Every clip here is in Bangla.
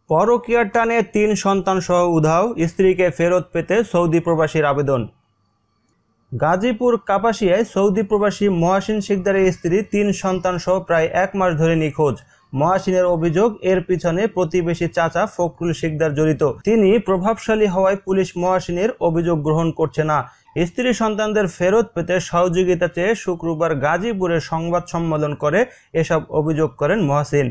পরকীয়ার টানে ৩ সন্তান সহ উধাও, স্ত্রীকে ফেরত পেতে সৌদি প্রবাসীর আবেদন। গাজীপুর কাপাসিয়ায় সৌদি প্রবাসী মহাসিন শিকদারের স্ত্রী ৩ সন্তান সহ প্রায় ১ মাস ধরে নিখোঁজ। মহাসিনের অভিযোগ, এর পিছনে প্রতিবেশী চাচা ফখরুল শিকদার জড়িত। তিনি প্রভাবশালী হওয়ায় পুলিশ মহাসিনের অভিযোগ গ্রহণ করছে না। স্ত্রী সন্তানদের ফেরত পেতে সহযোগিতা চেয়ে শুক্রবার গাজীপুরে সংবাদ সম্মেলন করে এসব অভিযোগ করেন মহাসিন।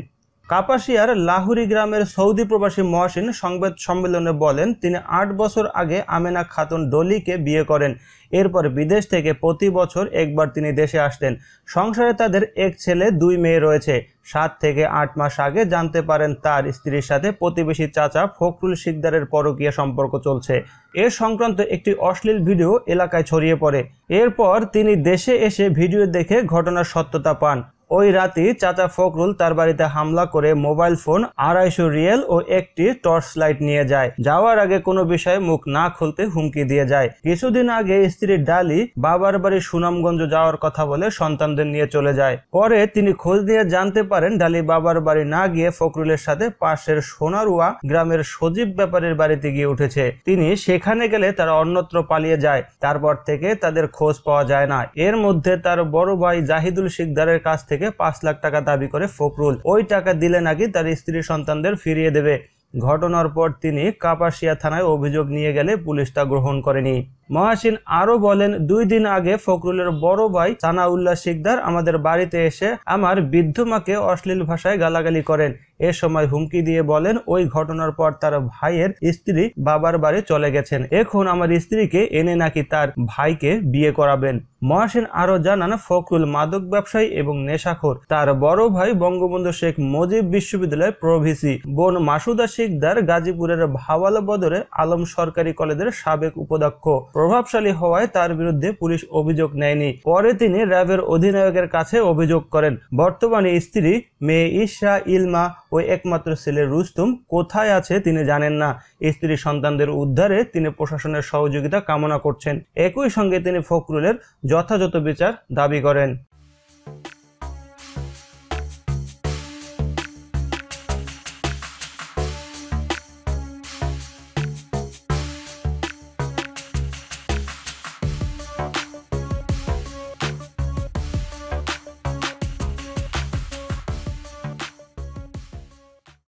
কাপাসিয়ার লাহুরি গ্রামের সৌদি প্রবাসী মহাসিন সংবাদ সম্মেলনে বলেন, তিনি ৮ বছর আগে আমেনা খাতুন ডলিকে বিয়ে করেন। এরপর বিদেশ থেকে প্রতি বছর একবার তিনি দেশে আসতেন। সংসারে তাদের ১ ছেলে ২ মেয়ে রয়েছে। ৭ থেকে ৮ মাস আগে জানতে পারেন তার স্ত্রীর সাথে প্রতিবেশী চাচা ফখরুল শিকদারের পরকীয়া সম্পর্ক চলছে। এ সংক্রান্ত একটি অশ্লীল ভিডিও এলাকায় ছড়িয়ে পড়ে। এরপর তিনি দেশে এসে ভিডিও দেখে ঘটনার সত্যতা পান। ওই রাতেই চাচা ফখরুল তার বাড়িতে হামলা করে মোবাইল ফোন, ২৫০ রিয়াল ও একটি টর্চ লাইট নিয়ে যায়। যাওয়ার আগে কোনো বিষয়ে মুখ না খুলতে হুমকি দিয়ে যায়। কিছুদিন আগে স্ত্রী ডালি বাবার বাড়ি সুনামগঞ্জ যাওয়ার কথা বলে সন্তানদের নিয়ে চলে যায়। পরে তিনি খোঁজ নিয়ে জানতে পারেন ডালি বাবার বাড়ি না গিয়ে ফখরুলের সাথে পাশের সোনারুয়া গ্রামের সজীব ব্যাপারীর বাড়িতে গিয়ে উঠেছে। তিনি সেখানে গেলে তারা অন্যত্র পালিয়ে যায়। তারপর থেকে তাদের খোঁজ পাওয়া যায় না। এর মধ্যে তার বড় ভাই জাহিদুল শিকদারের কাছ থেকে ৫ লাখ টাকা দাবি করে ফখরুল। ওই টাকা দিলে নাকি তার স্ত্রী সন্তানদের ফিরিয়ে দেবে। ঘটনার পর তিনি কাপাসিয়া থানায় অভিযোগ নিয়ে গেলে পুলিশ তা গ্রহণ করেনি। মহাসিন আরো বলেন, ২ দিন আগে ফখরুলের বড় ভাই সানাউল্লাহ শিকদার আমাদের বাড়িতে এসে আমার বৃদ্ধ মাকে অশ্লীল ভাষায় গালাগালি করেন। এ সময় হুমকি দিয়ে বলেন, ওই ঘটনার পর তার ভাইয়ের স্ত্রী বাবার বাড়ি চলে গেছেন। এখন আমার স্ত্রীকে এনে নাকি তার ভাইকে বিয়ে করাবেন। মহাসিন আরো জানান, ফখরুল মাদক ব্যবসায়ী এবং নেশাখোর। তার বড় ভাই বঙ্গবন্ধু শেখ মুজিব বিশ্ববিদ্যালয়ের প্রভিসি। বোন মাসুদা শিকদার গাজীপুরের ভাওয়ালা বদরে আলম সরকারি কলেজের সাবেক উপাধ্যক্ষ। প্রভাবশালী হওয়ায় তার বিরুদ্ধে পুলিশ অভিযোগ নেয়নি। পরে তিনি র্যাবের অধিনায়কের কাছে অভিযোগ করেন। বর্তমানে স্ত্রী, মেয়ে ঈশা, ইলমা ও একমাত্র ছেলে রুস্তম কোথায় আছে তিনি জানেন না। স্ত্রী সন্তানদের উদ্ধারে তিনি প্রশাসনের সহযোগিতা কামনা করছেন। একই সঙ্গে তিনি ফখরুলের যথাযথ বিচার দাবি করেন।